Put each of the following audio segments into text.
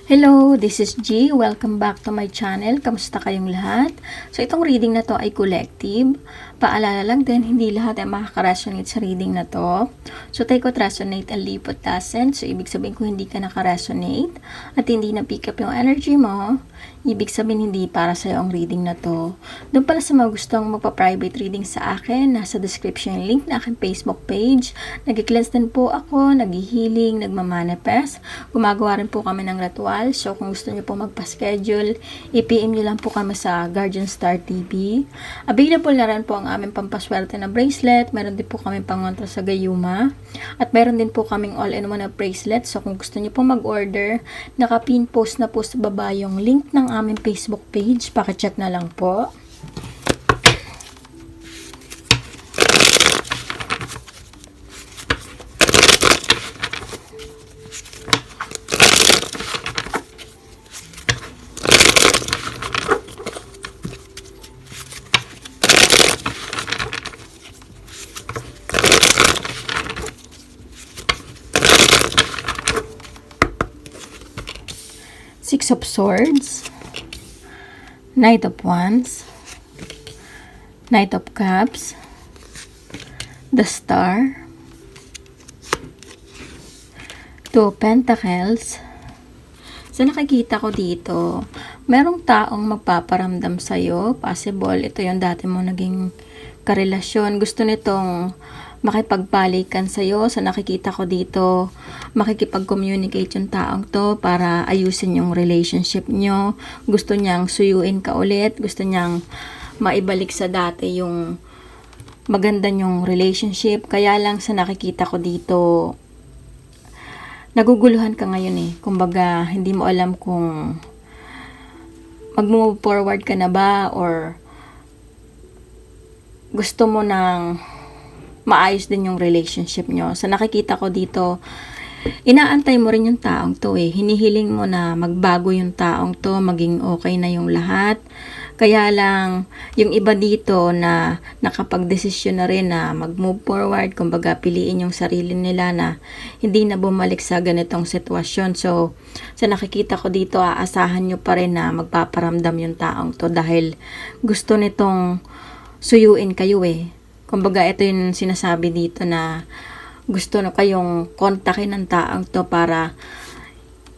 Hello, this is G. Welcome back to my channel. Kamusta kayong lahat? So, itong reading na to ay collective. Paalala lang din, hindi lahat ay makaka-resonate sa reading na to. So, take what resonate and leave what doesn't. So, ibig sabihin kung hindi ka naka-resonate at hindi na-pick up yung energy mo, ibig sabihin hindi para sa'yo ang reading na to. Doon pala sa mga gustong magpa-private reading sa akin, nasa description yung link na aking Facebook page. Nag-cleanse din po ako, nag-healing, nagmamanifest. Gumagawa rin po kami ng ritual. So, kung gusto nyo po magpa-schedule, i-PM nyo lang po kami sa Guardian Star TV. Available na rin po ang aming pampaswerte na bracelet. Meron din po kami pangontra sa gayuma. At meron din po kaming all-in-one na bracelet. So, kung gusto nyo po mag-order, naka-pin post na po sa baba yung link ng aming Facebook page. Paki-check na lang po. Six of Swords, Knight of Wands, Knight of Cups, the Star, Two of Pentacles. So, nakikita ko dito, merong taong magpaparamdam sa'yo. Possible, ito yung dati mo naging karelasyon. Gusto nitong makipagbalikan sa'yo. So, nakikita ko dito, makikipag-communicate yung taong to para ayusin yung relationship nyo. Gusto niyang suyuin ka ulit. Gusto niyang maibalik sa dati yung maganda nyong relationship. Kaya lang sa nakikita ko dito, naguguluhan ka ngayon eh. Kumbaga, hindi mo alam kung mag-move forward ka na ba or gusto mo nang maayos din yung relationship nyo. So, nakikita ko dito, inaantay mo rin yung taong to eh. Hinihiling mo na magbago yung taong to, maging okay na yung lahat. Kaya lang, yung iba dito na nakapag-desisyon na rin na mag-move forward, kumbaga piliin yung sarili nila na hindi na bumalik sa ganitong sitwasyon. So, sa nakikita ko dito, aasahan nyo pa rin na magpaparamdam yung taong to dahil gusto nitong suyuin kayo eh. Kumbaga, ito yung sinasabi dito na gusto na kayong kontakin ng taong to para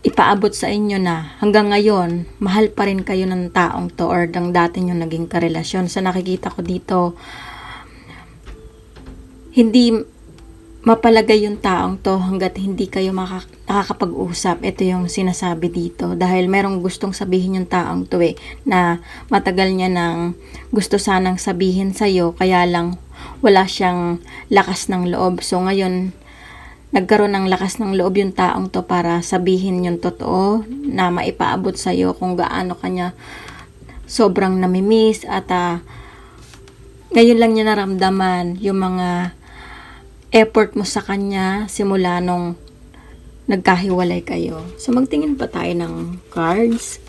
ipaabot sa inyo na hanggang ngayon, mahal pa rin kayo ng taong to or ng dati nyo naging karelasyon. So, nakikita ko dito, hindi mapalagay yung taong to hanggat hindi kayo nakakapag-usap. Ito yung sinasabi dito. Dahil merong gustong sabihin yung taong to eh, na matagal niya nang gusto sanang sabihin sa'yo, kaya lang wala siyang lakas ng loob. So ngayon, nagkaroon ng lakas ng loob yung taong to para sabihin yung totoo na maipaabot sa'yo kung gaano kanya sobrang namimiss at ngayon lang niya naramdaman yung mga effort mo sa kanya simula nung nagkahiwalay kayo. So, magtingin pa tayo ng cards.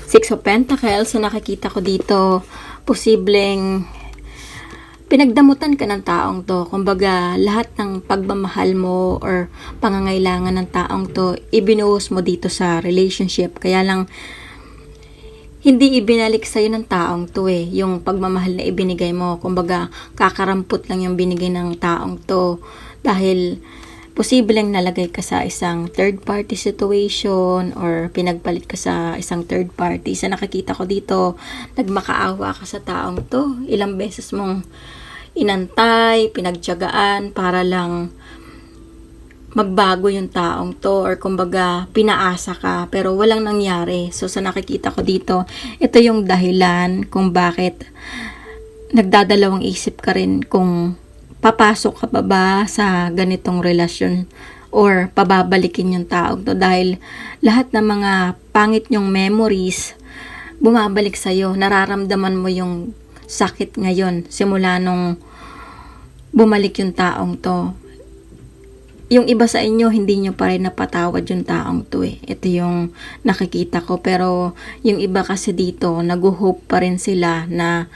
Six of Pentacles. So, nakikita ko dito, posibleng pinagdamutan ka ng taong to. Kumbaga, lahat ng pagmamahal mo or pangangailangan ng taong to, ibinuhos mo dito sa relationship. Kaya lang, hindi ibinalik sa'yo ng taong to eh. Yung pagmamahal na ibinigay mo. Kumbaga, kakarampot lang yung binigay ng taong to. Dahil, posibleng nalagay ka sa isang third party situation or pinagpalit ka sa isang third party. Sa nakikita ko dito, nagmakaawa ka sa taong to. Ilang beses mong inantay, pinagtiyagaan para lang magbago yung taong to or kumbaga pinaasa ka pero walang nangyari. So sa nakikita ko dito, ito yung dahilan kung bakit nagdadalawang isip ka rin kung papasok ka pa ba sa ganitong relasyon or pababalikin yung taong to dahil lahat ng mga pangit nyong memories bumabalik sa'yo. Nararamdaman mo yung sakit ngayon simula nung bumalik yung taong to. Yung iba sa inyo, hindi nyo pa rin napatawad yung taong to eh. Ito yung nakikita ko. Pero yung iba kasi dito, nag-hope pa rin sila na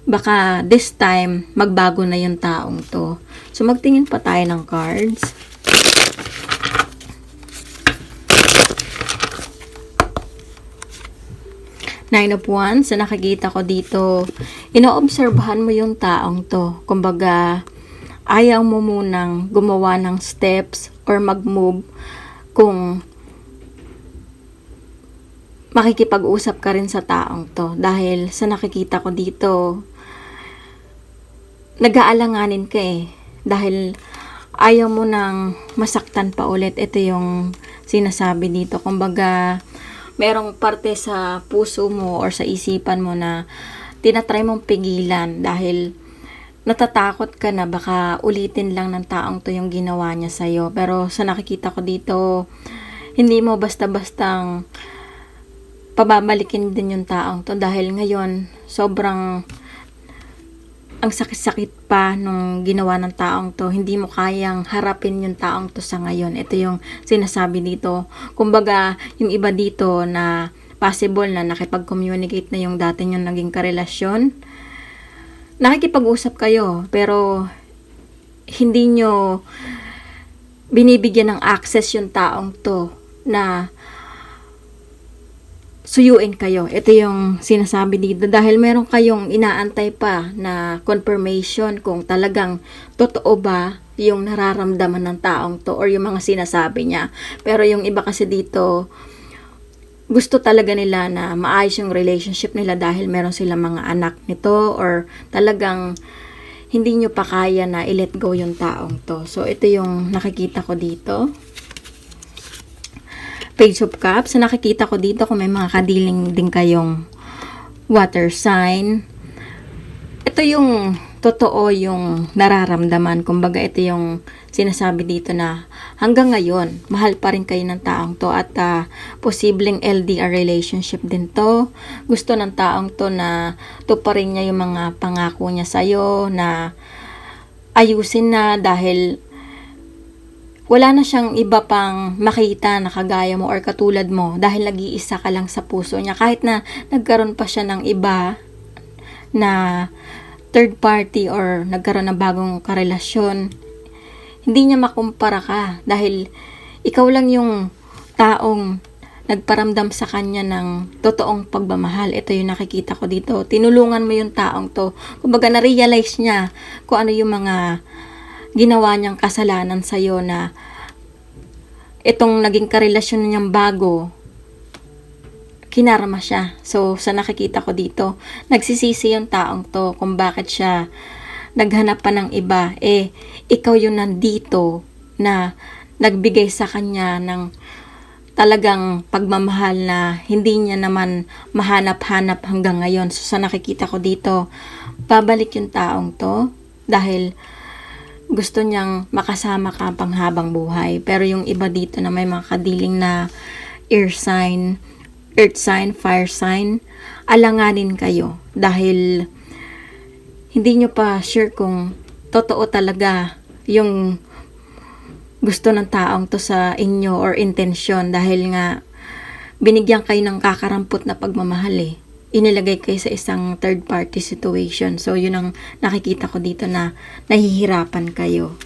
baka this time, magbago na yung taong to. So, magtingin pa tayo ng cards. Nine of Wands, sa nakikita ko dito, inoobserbahan mo yung taong to. Kumbaga, ayaw mo munang gumawa ng steps or mag-move kung makikipag-usap ka rin sa taong to. Dahil sa nakikita ko dito, nag-aalanganin ka eh. Dahil ayaw mo nang masaktan pa ulit. Ito yung sinasabi dito. Kumbaga, merong parte sa puso mo or sa isipan mo na tinatry mong pigilan dahil natatakot ka na baka ulitin lang ng taong to yung ginawa niya sa'yo. Pero sa nakikita ko dito, hindi mo basta-bastang pababalikin din yung taong to dahil ngayon sobrang ang sakit-sakit pa nung ginawa ng taong to, hindi mo kayang harapin yung taong to sa ngayon. Ito yung sinasabi dito. Kumbaga, yung iba dito na possible na nakipag-communicate na yung dati yung naging karelasyon. Nakikipag-usap kayo, pero hindi nyo binibigyan ng access yung taong to na suyuin kayo. Ito yung sinasabi dito dahil meron kayong inaantay pa na confirmation kung talagang totoo ba yung nararamdaman ng taong to or yung mga sinasabi niya. Pero yung iba kasi dito, gusto talaga nila na maayos yung relationship nila dahil meron silang mga anak nito or talagang hindi nyo pa kaya na i-let go yung taong to. So, ito yung nakikita ko dito. Page of Cups. So, nakikita ko dito kung may mga kadiling din kayong water sign. Ito yung totoo yung nararamdaman. Kumbaga, ito yung sinasabi dito na hanggang ngayon, mahal pa rin kayo ng taong to at posibleng LDR relationship din to. Gusto ng taong to na tuparin niya yung mga pangako niya sa'yo na ayusin na dahil wala na siyang iba pang makita na kagaya mo or katulad mo dahil nag-iisa ka lang sa puso niya. Kahit na nagkaroon pa siya ng iba na third party or nagkaroon ng bagong karelasyon, hindi niya makumpara ka dahil ikaw lang yung taong nagparamdam sa kanya ng totoong pagmamahal. Ito yung nakikita ko dito. Tinulungan mo yung taong to. Kumbaga na-realize niya kung ano yung mga ginawa niyang kasalanan sa'yo na itong naging karelasyon niyang bago, kinarma siya. So, sa nakikita ko dito, nagsisisi yung taong to kung bakit siya naghanap pa ng iba. Ikaw yung nandito na nagbigay sa kanya ng talagang pagmamahal na hindi niya naman mahanap-hanap hanggang ngayon. So, sa nakikita ko dito, babalik yung taong to dahil gusto niyang makasama ka panghabang buhay. Pero yung iba dito na may mga kadiling na air sign, earth sign, fire sign, alanganin kayo. Dahil hindi nyo pa sure kung totoo talaga yung gusto ng taong to sa inyo or intensyon. Dahil nga, binigyan kayo ng kakarampot na pagmamahal eh. Inilagay kayo sa isang third party situation. So, yun ang nakikita ko dito na nahihirapan kayo.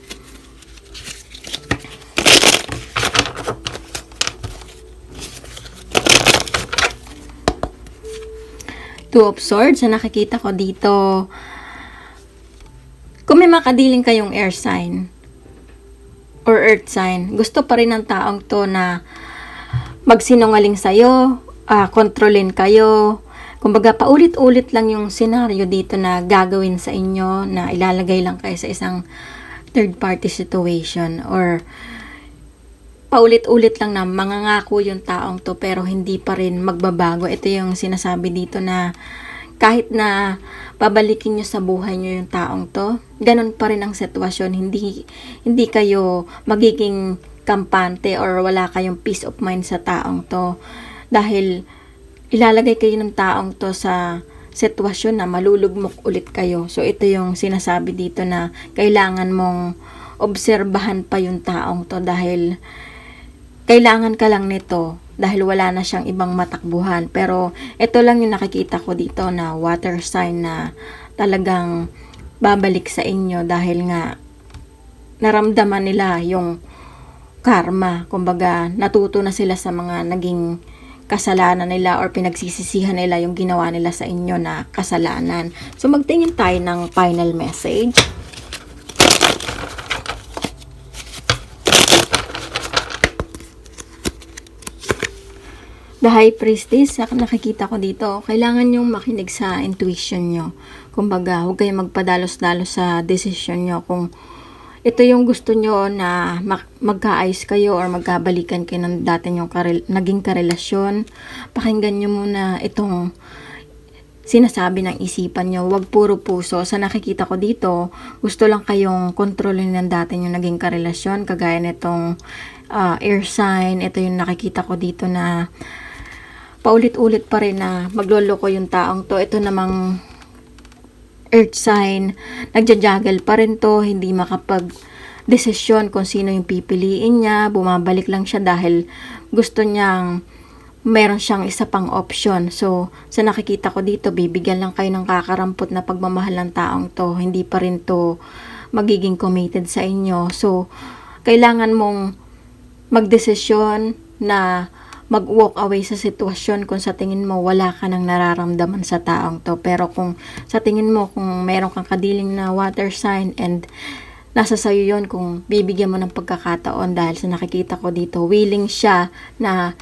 Two of Swords, na nakikita ko dito, kung may makadiling kayong air sign or earth sign, gusto pa rin ng taong to na magsinungaling sa'yo, kontrolin kayo. Kumbaga, paulit-ulit lang yung senaryo dito na gagawin sa inyo na ilalagay lang kayo sa isang third-party situation or paulit-ulit lang na mangangako yung taong to pero hindi pa rin magbabago. Ito yung sinasabi dito na kahit na babalikin nyo sa buhay nyo yung taong to, ganun pa rin ang sitwasyon. Hindi kayo magiging kampante or wala kayong peace of mind sa taong to dahil ilalagay kayo ng taong to sa sitwasyon na malulugmok ulit kayo. So, ito yung sinasabi dito na kailangan mong obserbahan pa yung taong to dahil kailangan ka lang nito dahil wala na siyang ibang matakbuhan. Pero, ito lang yung nakikita ko dito na water sign na talagang babalik sa inyo dahil nga naramdaman nila yung karma. Kumbaga, natuto na sila sa mga naging kasalanan nila or pinagsisisihan nila yung ginawa nila sa inyo na kasalanan. So, magtingin tayo ng final message. The High Priestess, nakikita ko dito, kailangan nyong makinig sa intuition nyo. Kumbaga, huwag kayong magpadalos-dalos sa decision nyo. Kung ito yung gusto nyo na magkaayos kayo or magkabalikan kayo ng dati nyong naging karelasyon, pakinggan nyo muna itong sinasabi ng isipan nyo. Huwag puro puso. Sa nakikita ko dito, gusto lang kayong kontrolin ng dati nyong naging karelasyon, kagaya nitong air sign. Ito yung nakikita ko dito na paulit-ulit pa rin na magloloko yung taong to. Ito namang earth sign, nagja-juggle pa rin to, hindi makapag-desisyon kung sino yung pipiliin niya, bumabalik lang siya dahil gusto niyang meron siyang isa pang option. So, sa nakikita ko dito, bibigyan lang kayo ng kakarampot na pagmamahal ng taong to, hindi pa rin to magiging committed sa inyo. So, kailangan mong magdesisyon na mag-walk away sa sitwasyon kung sa tingin mo wala ka nang nararamdaman sa taong to. Pero kung sa tingin mo kung meron kang kadiling na water sign and nasa sayo yon kung bibigyan mo ng pagkakataon dahil sa nakikita ko dito, willing siya na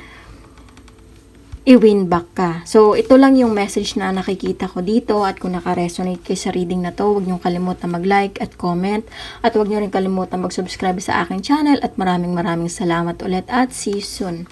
i-win back ka. So, ito lang yung message na nakikita ko dito at kung naka-resonate kayo sa reading na to, huwag niyong kalimutan mag-like at comment at huwag niyo rin kalimutan mag-subscribe sa aking channel at maraming salamat ulit at see you soon.